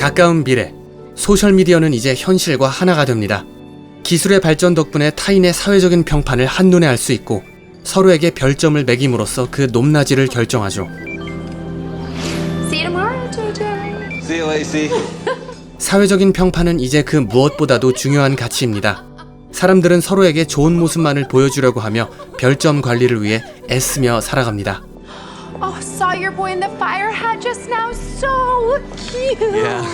가까운 미래, 소셜미디어는 이제 현실과 하나가 됩니다. 기술의 발전 덕분에 타인의 사회적인 평판을 한눈에 알 수 있고 서로에게 별점을 매김으로써 그 높낮이를 결정하죠. See you tomorrow, JJ. See you, Lacey. 사회적인 평판은 이제 그 무엇보다도 중요한 가치입니다. 사람들은 서로에게 좋은 모습만을 보여주려고 하며 별점 관리를 위해 애쓰며 살아갑니다. Oh, saw your boy in the fire hat just now. So cute. Yeah,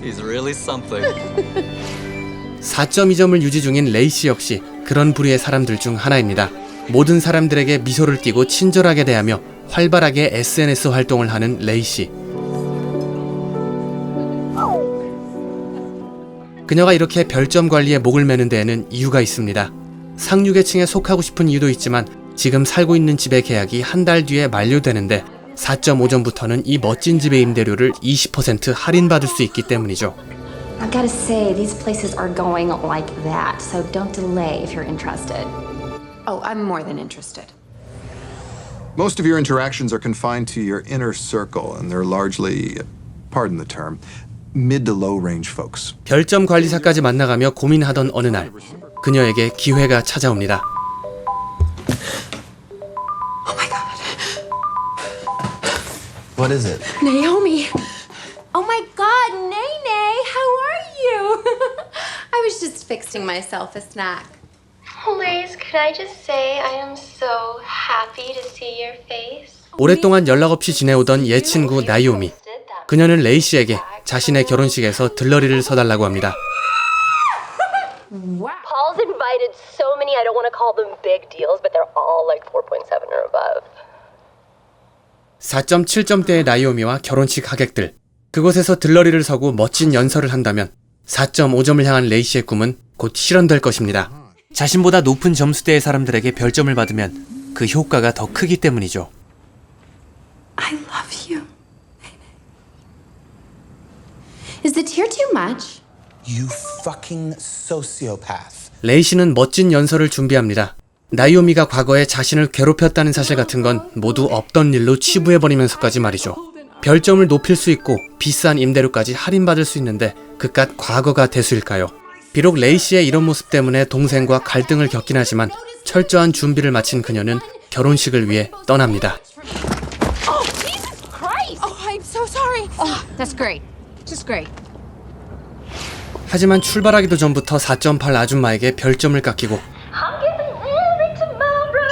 he's really something. 4.2점을 유지 중인 레이시 역시 그런 부류의 사람들 중 하나입니다. 모든 사람들에게 미소를 띠고 친절하게 대하며 활발하게 SNS 활동을 하는 레이시. 그녀가 이렇게 별점 관리에 목을 매는 데에는 이유가 있습니다. 상류계층에 속하고 싶은 이유도 있지만 지금 살고 있는 집의 계약이 한 달 뒤에 만료되는데 4.5점부터는 이 멋진 집의 임대료를 20% 할인받을 수 있기 때문이죠. I've got to say, these places are going like that, so don't delay if you're interested. Oh, I'm more than interested. Most of your interactions are confined to your inner circle, and they're largely, pardon the term, mid to low range folks. 별점 관리사까지 만나가며 고민하던 어느 날 그녀에게 기회가 찾아옵니다. Oh my God. What is it? Naomi. Oh my God, Nene, how are you? I was just fixing myself a snack. Liz, could I just say I am so happy to see your face? 오랫동안 연락 없이 지내오던 옛 친구 나이오미. 그녀는 레이시에게 자신의 결혼식에서 들러리를 서달라고 합니다. Paul's invited so many, I don't want to call them big deals, but they're all like 4.7 or above. 4.7점대의 나이오미와 결혼식 하객들. 그곳에서 들러리를 서고 멋진 연설을 한다면 4.5점을 향한 레이시의 꿈은 곧 실현될 것입니다. 자신보다 높은 점수대의 사람들에게 별점을 받으면 그 효과가 더 크기 때문이죠. I love you. Is the tear too much? You fucking sociopath. 레이시는 멋진 연설을 준비합니다. 나이오미가 과거에 자신을 괴롭혔다는 사실 같은 건 모두 없던 일로 치부해버리면서까지 말이죠. 별점을 높일 수 있고 비싼 임대료까지 할인받을 수 있는데 그깟 과거가 대수일까요? 비록 레이시의 이런 모습 때문에 동생과 갈등을 겪긴 하지만 철저한 준비를 마친 그녀는 결혼식을 위해 떠납니다. Oh, Jesus Christ! Oh, I'm so sorry. Oh, that's great. Just great. 하지만 출발하기도 전부터 4.8 아줌마에게 별점을 깎이고 I'm getting married tomorrow.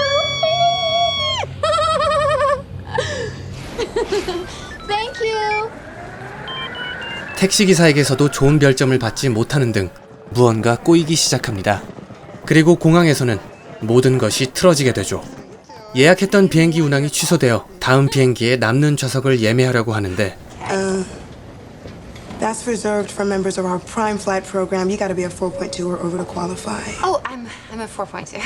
Thank you. 택시기사에게서도 좋은 별점을 받지 못하는 등 무언가 꼬이기 시작합니다. 그리고 공항에서는 모든 것이 틀어지게 되죠. 예약했던 비행기 운항이 취소되어 다음 비행기에 남는 좌석을 예매하려고 하는데 That's reserved for members of our Prime Flight program. You gotta be a 4.2 or over to qualify. Oh, I'm a 4.2.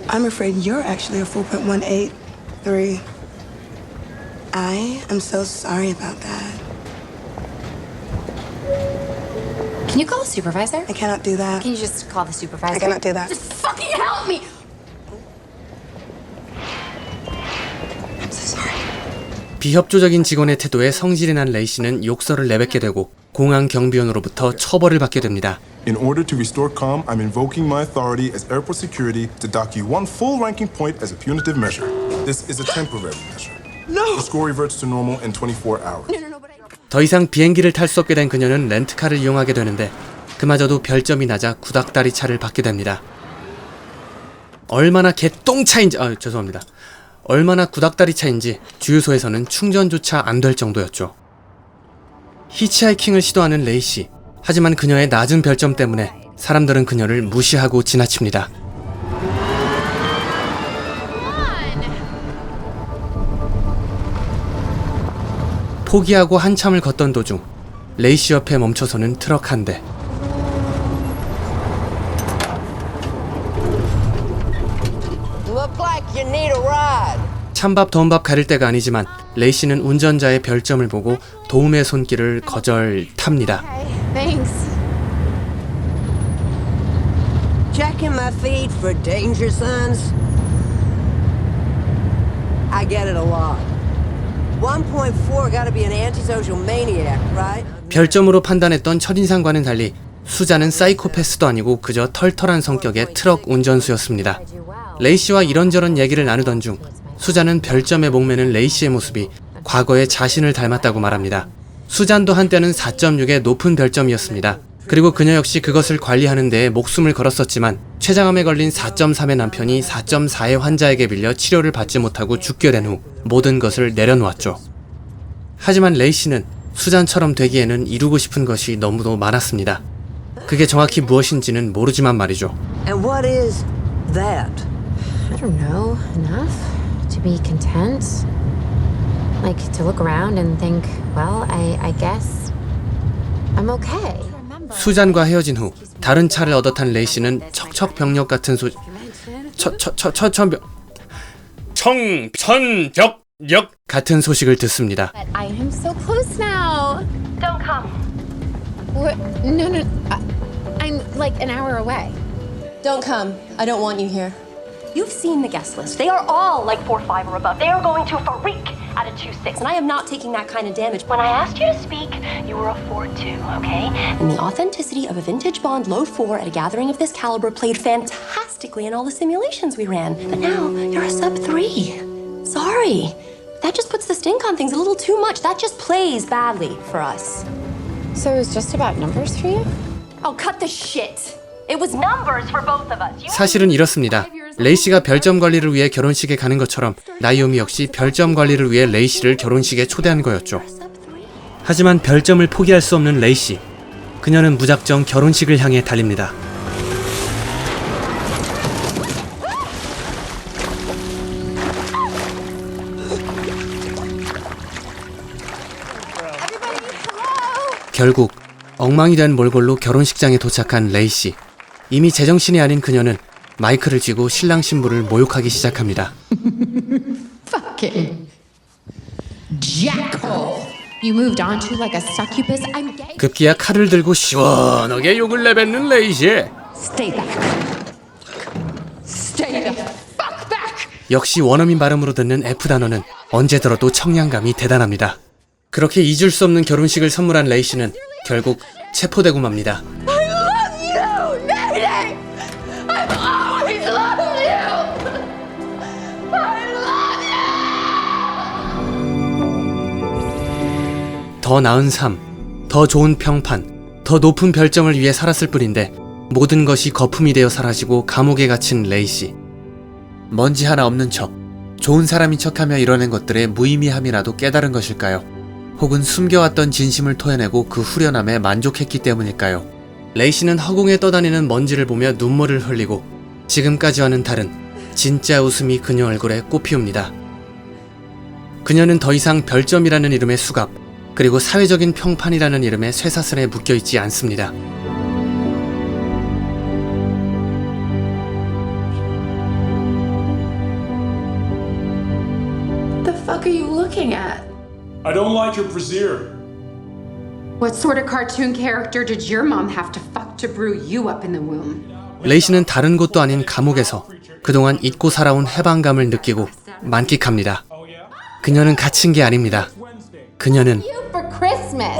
I'm afraid you're actually a 4.183. I am so sorry about that. Can you call the supervisor? I cannot do that. Can you just call the supervisor? I cannot do that. Just fucking help me! I'm so sorry. 비협조적인 직원의 태도에 성질이 난 레이시는 욕설을 내뱉게 되고 공항 경비원으로부터 처벌을 받게 됩니다. In order to restore calm, I'm invoking my authority as airport security to dock you one full ranking point as a punitive measure. This is a temporary measure. No! The score reverts to normal in 24 hours. 더 이상 비행기를 탈 수 없게 된 그녀는 렌트카를 이용하게 되는데 그마저도 별점이 낮아 구닥다리 차를 받게 됩니다. 얼마나 개똥차인지 죄송합니다. 얼마나 구닥다리 차인지 주유소에서는 충전조차 안 될 정도였죠. 히치하이킹을 시도하는 레이시. 하지만 그녀의 낮은 별점 때문에 사람들은 그녀를 무시하고 지나칩니다. 포기하고 한참을 걷던 도중 레이시 옆에 멈춰서는 트럭 한 대. Look like you need a ride. 찬밥 더운밥 가릴 때가 아니지만 레이시는 운전자의 별점을 보고 도움의 손길을 거절 탑니다. Thanks. Checking my feed for danger signs. I get it a lot. 1.4 gotta be an antisocial maniac, right? 별점으로 판단했던 첫인상과는 달리 수잔은 사이코패스도 아니고 그저 털털한 성격의 트럭 운전수였습니다. 레이시와 이런저런 얘기를 나누던 중 수잔은 별점에 목매는 레이시의 모습이 과거의 자신을 닮았다고 말합니다. 수잔도 한때는 4.6의 높은 별점이었습니다. 그리고 그녀 역시 그것을 관리하는 데에 목숨을 걸었었지만 췌장암에 걸린 4.3의 남편이 4.4의 환자에게 빌려 치료를 받지 못하고 죽게 된 후 모든 것을 내려놓았죠. 하지만 레이시는 수잔처럼 되기에는 이루고 싶은 것이 너무도 많았습니다. 그게 정확히 무엇인지는 모르지만 말이죠. And what is that? I don't know. Enough to be content. Like to look around and think, well, I guess I'm okay. 수잔과 헤어진 후 다른 차를 얻어 탄 레이시는 척척병력 같은 청천벽력 같은 소식을 듣습니다. I am so close now. Don't come. What? No. I'm like an hour away. Don't come. I don't want you here. You've seen the guest list. They are all like 4.5 or above. They are going to freak at a 2.6. And I am not taking that kind of damage. When I asked you to speak, you were a 4.2, okay? And the authenticity of a vintage Bond low 4 at a gathering of this caliber played fantastically in all the simulations we ran. But now you're a sub 3. Sorry. That just puts the stink on things a little too much. That just plays badly for us. So it was just about numbers for you? Oh, cut the shit. It was numbers for both of us. 사실은 이렇습니다. 레이시가 별점 관리를 위해 결혼식에 가는 것처럼 나이오미 역시 별점 관리를 위해 레이시를 결혼식에 초대한 거였죠. 하지만 별점을 포기할 수 없는 레이시. 그녀는 무작정 결혼식을 향해 달립니다. 결국 엉망이 된 몰골로 결혼식장에 도착한 레이시. 이미 제정신이 아닌 그녀는 마이크를 쥐고 신랑 신부를 모욕하기 시작합니다. Fucking jackhole. You moved on to like a succubus. I'm gay. 급기야 칼을 들고 시원하게 욕을 내뱉는 레이시. Stay back. Stay the fuck back. 역시 원어민 발음으로 듣는 F 단어는 언제 들어도 청량감이 대단합니다. 그렇게 잊을 수 없는 결혼식을 선물한 레이시는 결국 체포되고 맙니다. I love you, Mayday. I've always loved you. I love you. 더 나은 삶, 더 좋은 평판, 더 높은 별점을 위해 살았을 뿐인데 모든 것이 거품이 되어 사라지고 감옥에 갇힌 레이시. 먼지 하나 없는 척, 좋은 사람인 척하며 이뤄낸 것들의 무의미함이라도 깨달은 것일까요? 혹은 숨겨왔던 진심을 토해내고 그 후련함에 만족했기 때문일까요? 레이시는 허공에 떠다니는 먼지를 보며 눈물을 흘리고 지금까지와는 다른 진짜 웃음이 그녀 얼굴에 꽃피웁니다. 그녀는 더 이상 별점이라는 이름의 수갑, 그리고 사회적인 평판이라는 이름의 쇠사슬에 묶여있지 않습니다. What the fuck are you looking at? I don't like your brassiere. What sort of cartoon character did your mom have to fuck to brew you up in the womb? 레이시는 다른 곳도 아닌 감옥에서 그동안 잊고 살아온 해방감을 느끼고 만끽합니다. 그녀는 갇힌 게 아닙니다. 그녀는 You for Christmas.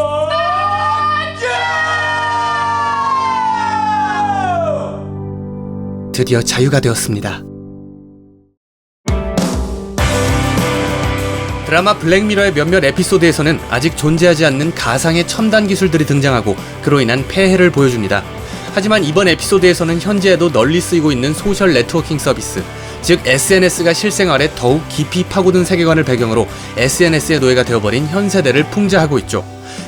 드디어 자유가 되었습니다. 드라마 블랙미러의 몇몇 에피소드에서는 아직 존재하지 않는 가상의 첨단 기술들이 등장하고 그로 인한 폐해를 보여줍니다. 하지만 이번 에피소드에서는 현재에도 널리 쓰이고 있는 소셜 네트워킹 서비스, 즉 SNS가 실생활에 더욱 깊이 파고든 세계관을 배경으로 SNS의 노예가 되어버린 현 세대를 풍자하고 있죠.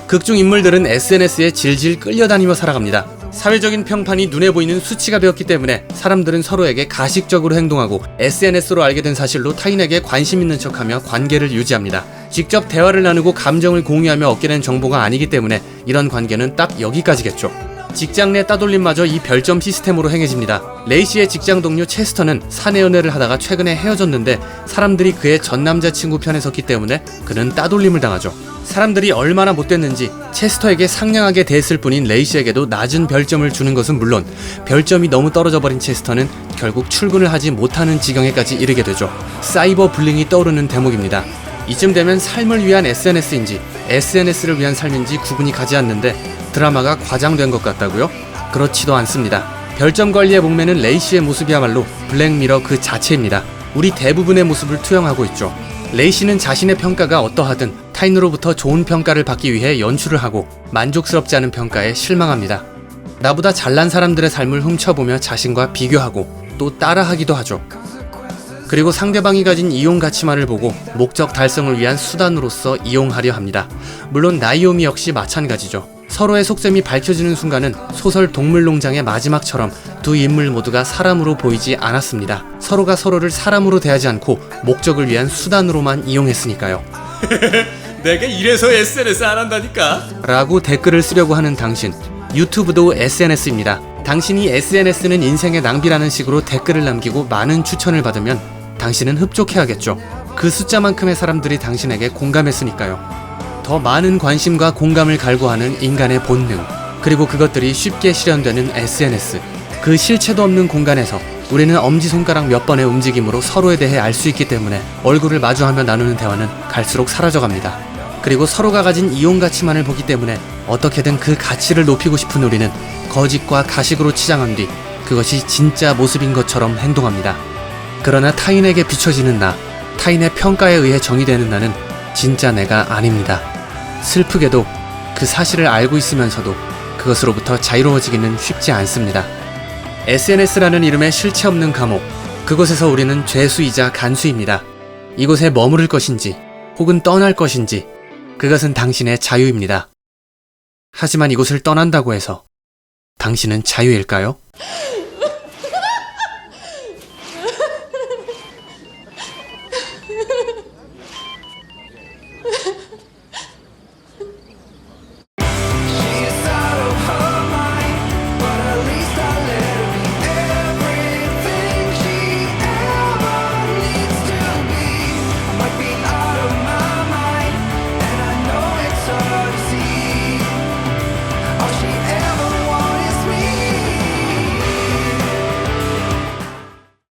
극중 인물들은 SNS에 질질 끌려다니며 살아갑니다. 사회적인 평판이 눈에 보이는 수치가 되었기 때문에 사람들은 서로에게 가식적으로 행동하고 SNS로 알게 된 사실로 타인에게 관심 있는 척하며 관계를 유지합니다. 직접 대화를 나누고 감정을 공유하며 얻게 된 정보가 아니기 때문에 이런 관계는 딱 여기까지겠죠. 직장 내 따돌림마저 이 별점 시스템으로 행해집니다. 레이시의 직장 동료 체스터는 사내 연애를 하다가 최근에 헤어졌는데 사람들이 그의 전 남자친구 편에 섰기 때문에 그는 따돌림을 당하죠. 사람들이 얼마나 못됐는지 체스터에게 상냥하게 대했을 뿐인 레이시에게도 낮은 별점을 주는 것은 물론 별점이 너무 떨어져 버린 체스터는 결국 출근을 하지 못하는 지경에까지 이르게 되죠. 사이버 불링이 떠오르는 대목입니다. 이쯤 되면 삶을 위한 SNS인지 SNS를 위한 삶인지 구분이 가지 않는데 드라마가 과장된 것 같다고요? 그렇지도 않습니다. 별점 관리에 목매는 레이시의 모습이야말로 블랙미러 그 자체입니다. 우리 대부분의 모습을 투영하고 있죠. 레이시는 자신의 평가가 어떠하든 타인으로부터 좋은 평가를 받기 위해 연출을 하고 만족스럽지 않은 평가에 실망합니다. 나보다 잘난 사람들의 삶을 훔쳐보며 자신과 비교하고 또 따라하기도 하죠. 그리고 상대방이 가진 이용 가치만을 보고 목적 달성을 위한 수단으로서 이용하려 합니다. 물론 나이오미 역시 마찬가지죠. 서로의 속셈이 밝혀지는 순간은 소설 동물농장의 마지막처럼 두 인물 모두가 사람으로 보이지 않았습니다. 서로가 서로를 사람으로 대하지 않고 목적을 위한 수단으로만 이용했으니까요. 내가 이래서 SNS 안 한다니까. 라고 댓글을 쓰려고 하는 당신. 유튜브도 SNS입니다. 당신이 SNS는 인생의 낭비라는 식으로 댓글을 남기고 많은 추천을 받으면 당신은 흡족해하겠죠. 그 숫자만큼의 사람들이 당신에게 공감했으니까요. 더 많은 관심과 공감을 갈구하는 인간의 본능, 그리고 그것들이 쉽게 실현되는 SNS. 그 실체도 없는 공간에서 우리는 엄지손가락 몇 번의 움직임으로 서로에 대해 알 수 있기 때문에 얼굴을 마주하며 나누는 대화는 갈수록 사라져갑니다. 그리고 서로가 가진 이용 가치만을 보기 때문에 어떻게든 그 가치를 높이고 싶은 우리는 거짓과 가식으로 치장한 뒤 그것이 진짜 모습인 것처럼 행동합니다. 그러나 타인에게 비춰지는 나, 타인의 평가에 의해 정의되는 나는 진짜 내가 아닙니다. 슬프게도 그 사실을 알고 있으면서도 그것으로부터 자유로워지기는 쉽지 않습니다. SNS라는 이름의 실체 없는 감옥, 그곳에서 우리는 죄수이자 간수입니다. 이곳에 머무를 것인지 혹은 떠날 것인지 그것은 당신의 자유입니다. 하지만 이곳을 떠난다고 해서 당신은 자유일까요?